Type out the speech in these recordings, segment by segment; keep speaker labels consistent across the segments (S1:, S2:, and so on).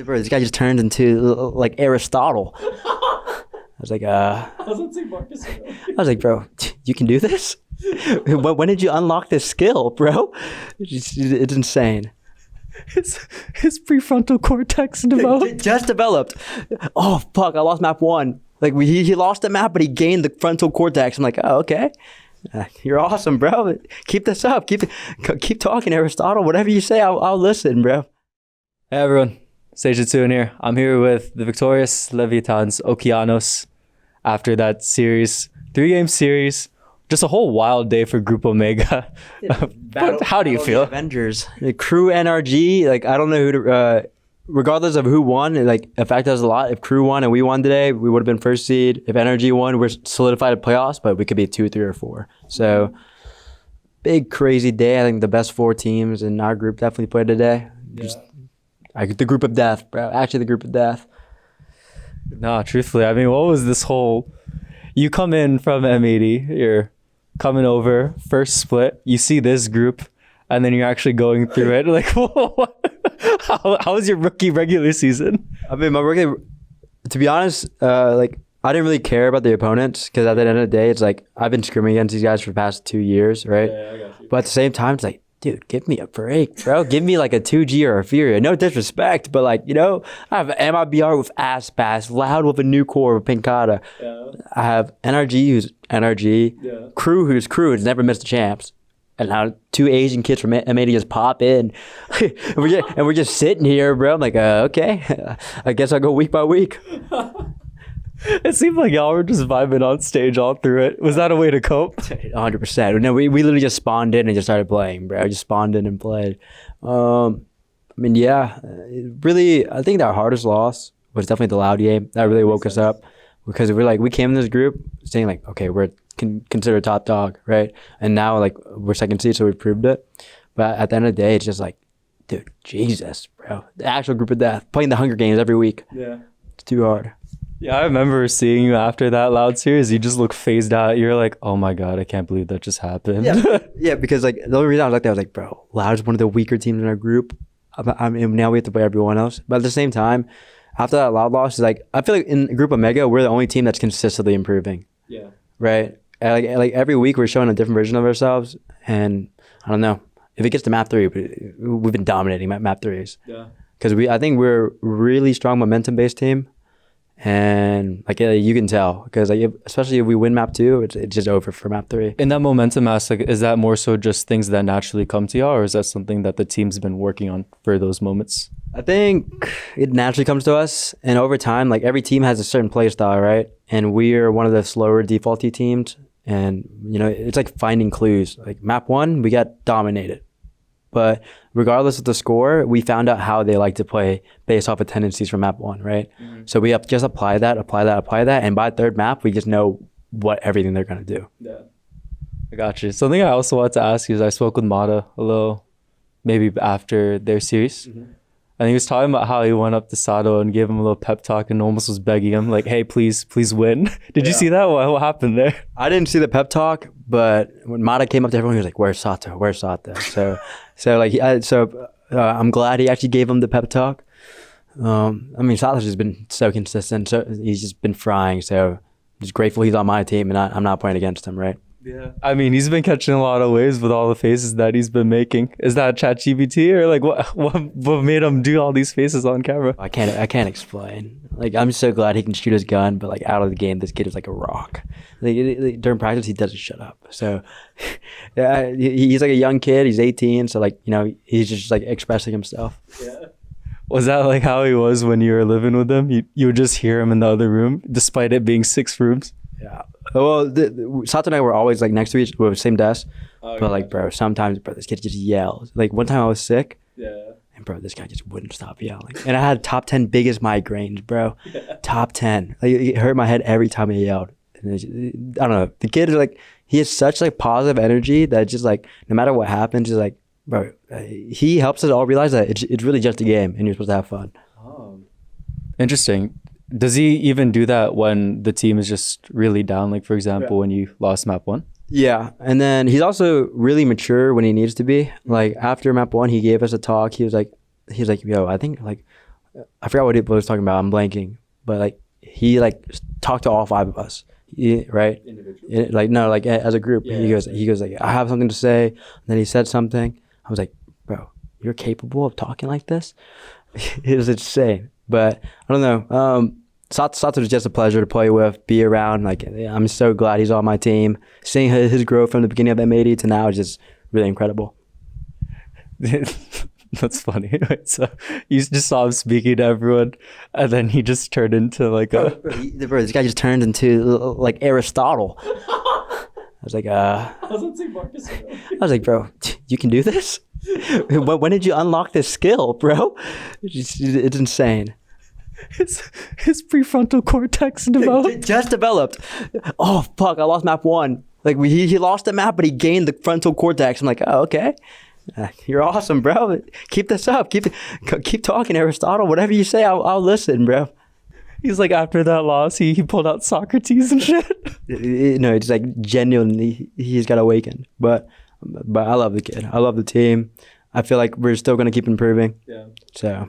S1: Bro, this guy just turned into like Aristotle. I was like,
S2: I was on St. Marcus.
S1: I was like, bro, you can do this? When did you unlock this skill, bro? It's insane.
S2: His prefrontal cortex developed.
S1: Just developed. Oh fuck! I lost map 1. Like he lost the map, but he gained the frontal cortex. I'm like, oh okay, you're awesome, bro. Keep this up. Keep talking, Aristotle. Whatever you say, I'll listen, bro.
S2: Hey everyone, Stage 2 in here. I'm here with the victorious Leviatan Okeanos after that series, 3-game series. Just a whole wild day for Group Omega. But how do you feel?
S1: Avengers, the crew NRG. Like I don't know who to. Regardless of who won, it, like affected us a lot. If crew won and we won today, we would have been first seed. If NRG won, we're solidified at playoffs, but we could be 2, 3, or 4. So big crazy day. I think the best 4 teams in our group definitely played today.
S2: Yeah.
S1: The group of death, bro. Actually, the group of death.
S2: Nah, truthfully, I mean, what was this whole? You come in from M80, you're coming over, first split, you see this group, and then you're actually going through it. Like, how was your rookie regular season?
S1: I mean, my rookie, to be honest, like, I didn't really care about the opponents because at the end of the day, it's like, I've been scrimming against these guys for the past 2 years, right?
S2: Yeah, I got you.
S1: But at the same time, it's like, dude, give me a break, bro. Give me like a 2G or a Furia. No disrespect, but like, you know, I have MIBR with Ass Pass, Loud with a new core with Pincata.
S2: Yeah.
S1: I have NRG who's NRG,
S2: Yeah.
S1: Crew who's Crew who's never missed the champs. And now 2 Asian kids from M80 just pop in. and we're just sitting here, bro. I'm like, okay, I guess I'll go week by week.
S2: It seemed like y'all were just vibing on stage all through it. Was that a way to cope?
S1: 100%. No, we literally just spawned in and just started playing, bro. Just spawned in and played. I mean, yeah, really, I think our hardest loss was definitely the Loud game. That really woke us up because we came in this group saying like, okay, we're considered top dog, right? And now like we're second seed, so we proved it. But at the end of the day, it's just like, dude, Jesus, bro. The actual group of death, playing the Hunger Games every week.
S2: Yeah.
S1: It's too hard.
S2: Yeah, I remember seeing you after that Loud series. You just look phased out. You're like, oh my God, I can't believe that just happened.
S1: Yeah, because like the only reason I was like that, I was like, bro, Loud is one of the weaker teams in our group. I mean, now we have to play everyone else. But at the same time, after that Loud loss, it's like, I feel like in Group Omega, we're the only team that's consistently improving.
S2: Yeah.
S1: Right? And like every week we're showing a different version of ourselves. And I don't know, if it gets to map 3, we've been dominating map 3s.
S2: Yeah.
S1: Because I think we're a really strong momentum-based team. And like you can tell because like especially if we win map 2, it's just over for map 3.
S2: In that momentum aspect, is that more so just things that naturally come to y'all, or is that something that the team's been working on for those moments?
S1: I think it naturally comes to us, and over time, like every team has a certain play style, right? And we are one of the slower defaulty teams, and you know it's like finding clues. Like map 1, we got dominated, but regardless of the score, we found out how they like to play based off of tendencies from map 1, right? Mm-hmm. So we have to just apply that, and by 3rd map, we just know what everything they're gonna do.
S2: Yeah, I got you. Something I also wanted to ask you is I spoke with Mata a little, maybe after their series, and he was talking about how he went up to Sato and gave him a little pep talk and almost was begging him like, "Hey, please win." Did you see that? What happened there?
S1: I didn't see the pep talk, but when Mata came up to everyone, he was like, "Where's Sato? Where's Sato?" I'm glad he actually gave him the pep talk. I mean, Sato's just been so consistent. So he's just been frying. So just grateful he's on my team and I'm not playing against him, right?
S2: Yeah. I mean, he's been catching a lot of waves with all the faces that he's been making. Is that ChatGPT or like what made him do all these faces on camera?
S1: I can't explain. Like, I'm so glad he can shoot his gun, but like out of the game, this kid is like a rock. Like during practice, he doesn't shut up. So yeah, he's like a young kid. He's 18. So like, you know, he's just like expressing himself.
S2: Yeah. Was that like how he was when you were living with him? You would just hear him in the other room, despite it being 6 rooms?
S1: Yeah. Well, Sato and I were always like next to each, we were same desk.
S2: Oh,
S1: but like, bro, sometimes, bro, this kid just yells. Like one time I was sick.
S2: Yeah.
S1: And bro, this guy just wouldn't stop yelling. And I had top 10 biggest migraines, bro. Yeah. Top 10. Like, it hurt my head every time he yelled. And I don't know. The kid is like, he has such like positive energy that just like, no matter what happens, just like, bro, he helps us all realize that it's really just a game and you're supposed to have fun.
S2: Oh. Interesting. Does he even do that when the team is just really down? Like, for example, when you lost map 1?
S1: Yeah. And then he's also really mature when he needs to be. Like, after map 1, he gave us a talk. He was like, yo, I think, like, I forgot what he was talking about. I'm blanking, but like he like talked to all 5 of us, right?
S2: Individual.
S1: Like no, like as a group.
S2: Yeah,
S1: He goes like, I have something to say. And then he said something. I was like, bro, you're capable of talking like this? It was insane. But I don't know. Sato was just a pleasure to play with, be around. Like I'm so glad he's on my team. Seeing his growth from the beginning of M80 to now is just really incredible.
S2: That's funny. So you just saw him speaking to everyone, and then he just turned into like a.
S1: Bro, this guy just turned into like Aristotle. I was like, I was like, bro, you can do this? When did you unlock this skill, bro? It's insane.
S2: His prefrontal cortex developed.
S1: Just developed. Oh fuck! I lost map 1. Like he lost the map, but he gained the frontal cortex. I'm like, oh okay. You're awesome, bro. Keep this up. Keep talking, Aristotle. Whatever you say, I'll listen, bro.
S2: He's like, after that loss, he pulled out Socrates and shit.
S1: No, it's like genuinely he's got awakened. But I love the kid. I love the team. I feel like we're still gonna keep improving.
S2: Yeah.
S1: So.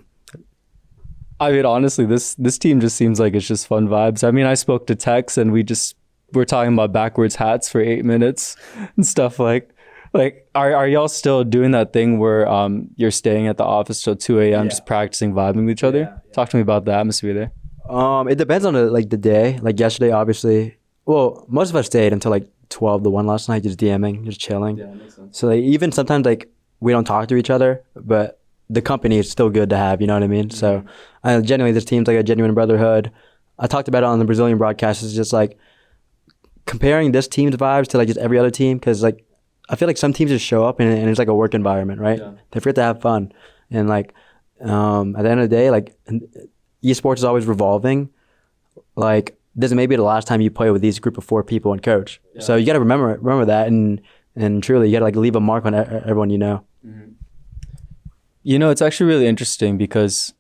S2: I mean, honestly, this team just seems like it's just fun vibes. I mean, I spoke to Tex and we're talking about backwards hats for 8 minutes and stuff like. Like, are y'all still doing that thing where you're staying at the office till 2 a.m. just practicing vibing with each other? Yeah. Talk to me about the atmosphere there.
S1: It depends on the day. Like yesterday, obviously. Well, most of us stayed until like 12 to 1 last night, just DMing, just chilling. Yeah, that makes sense. So like even sometimes like we don't talk to each other, but the company is still good to have. You know what I mean? Mm-hmm. So genuinely, this team's like a genuine brotherhood. I talked about it on the Brazilian broadcast. It's just like comparing this team's vibes to like just every other team, because like. I feel like some teams just show up and it's like a work environment, right? Yeah. They forget to have fun. And like, at the end of the day, like esports is always revolving. Like this may be the last time you play with these group of 4 people and coach. Yeah. So you got to remember that. And truly you got to like leave a mark on everyone, you know?
S2: Mm-hmm. You know, it's actually really interesting because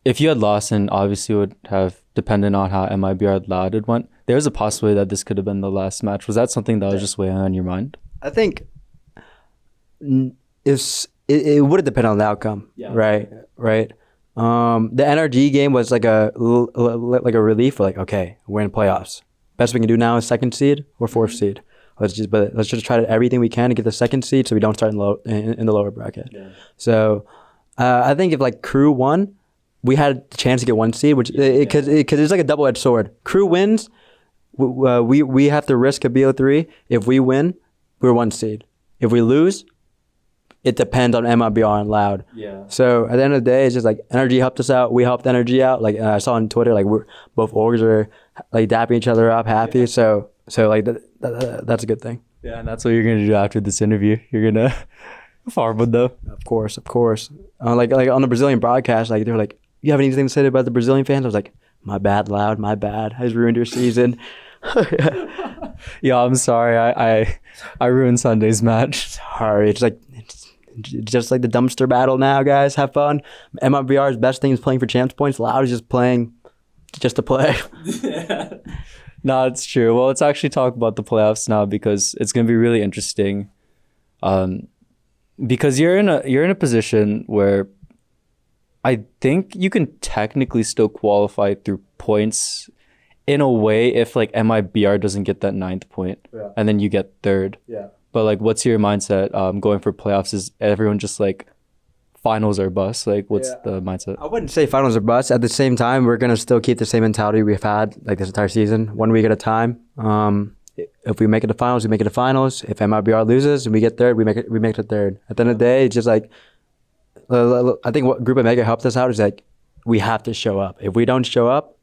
S2: if you had lost, and obviously would have depended on how MIBR Loud had went, there's a possibility that this could have been the last match. Was that something that was just weighing on your mind?
S1: I think it would have depended on the outcome, right? The NRG game was like a relief. Like, okay, we're in playoffs. Best we can do now is 2nd seed or 4th seed. Let's just try everything we can to get the 2nd seed, so we don't start in the lower bracket. Yeah. So I think if like Crew won, we had the chance to get 1 seed, which because it's like a double-edged sword. Crew wins. We have to risk a BO3. If we win, we're 1 seed. If we lose, it depends on MIBR and Loud. Yeah. So at the end of the day, it's just like Energy helped us out. We helped Energy out. Like I saw on Twitter, like we're both orgs are like dapping each other up, happy. Yeah. So like that's a good thing.
S2: Yeah, and that's what you're gonna do after this interview. You're gonna farm with them.
S1: Of course. Like on the Brazilian broadcast, like they were like, "You have anything to say about the Brazilian fans?" I was like, "My bad, Loud. My bad. I just ruined your season."
S2: Yeah, I'm sorry. I ruined Sunday's match.
S1: Sorry. It's just like the dumpster battle now, guys. Have fun. MIBR's best thing is playing for champs points. Loud is just playing just to play.
S2: No, it's true. Well, let's actually talk about the playoffs now, because it's going to be really interesting. Because you're in a position where I think you can technically still qualify through points in a way if like MIBR doesn't get that 9th point, and then you get 3rd. Yeah. But like, what's your mindset going for playoffs? Is everyone just like finals or bust? Like, what's the mindset?
S1: I wouldn't say finals or bust. At the same time, we're gonna still keep the same mentality we've had like this entire season, 1 week at a time. If we make it to finals, we make it to finals. If MIBR loses and we get 3rd, we make it to 3rd. At the end of the day, it's just like I think what Group Omega helped us out is like we have to show up. If we don't show up,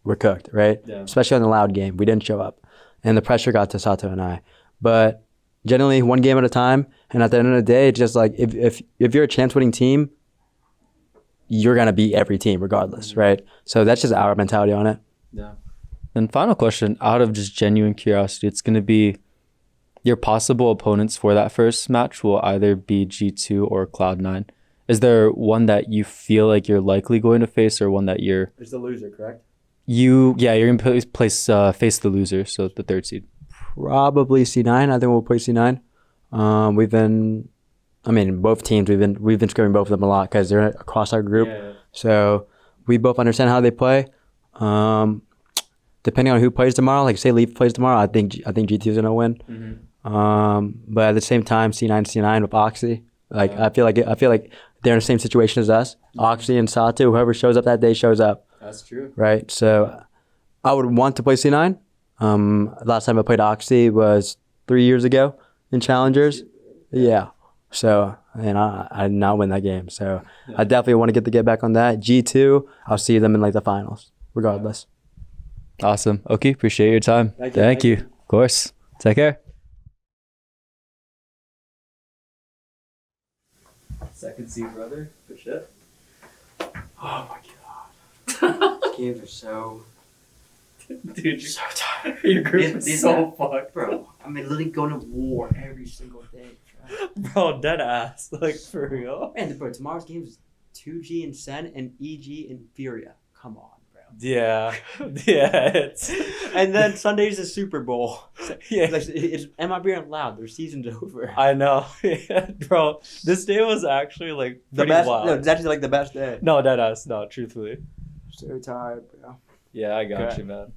S1: we're cooked, right? Yeah. Especially on the Loud game, we didn't show up, and the pressure got to Sato and I. But generally, 1 game at a time, and at the end of the day, it's just like if you're a chance-winning team, you're gonna beat every team regardless, right? So that's just our mentality on it.
S2: Yeah. And final question, out of just genuine curiosity, it's gonna be your possible opponents for that first match will either be G2 or Cloud9. Is there one that you feel like you're likely going to face, or one that you're?
S1: It's the loser, correct?
S2: You're gonna face the loser, so the 3rd seed.
S1: Probably C9. I think we'll play C9. We've been I mean, both teams we've been scrimming both of them a lot because they're across our group.
S2: Yeah.
S1: So we both understand how they play. Depending on who plays tomorrow, like say LEV plays tomorrow, I think GT is gonna win. But at the same time, C9 with Oxy, like I feel like they're in the same situation as us. Oxy and Sato, whoever shows up that day shows up.
S2: That's true.
S1: Right. So I would want to play C9. Last time I played Oxy was 3 years ago in Challengers. Yeah. So, and I did not win that game. So I definitely want to get back on that. G2, I'll see them in like the finals, regardless.
S2: Awesome. Okay, appreciate your time. Thank you. Of course. Take care. Second seed, brother. For shit.
S1: Oh my god. These games are so...
S2: Dude, you're so tired. Your group is so fucked.
S1: Bro, I'm literally going to war every single day.
S2: Bro, dead ass. Like, for real?
S1: And bro, tomorrow's game is 2G and Sen and EG and Furia. Come on, bro.
S2: Yeah. Yeah.
S1: And then Sunday's the Super Bowl.
S2: Yeah.
S1: Am I being loud? Their season's over.
S2: I know. Yeah, bro, this day was actually like
S1: The
S2: pretty
S1: best.
S2: wild.
S1: No, it's actually like the best day.
S2: No, dead ass. No, truthfully.
S1: So tired, bro.
S2: Yeah, I got
S1: Okay.
S2: you, man.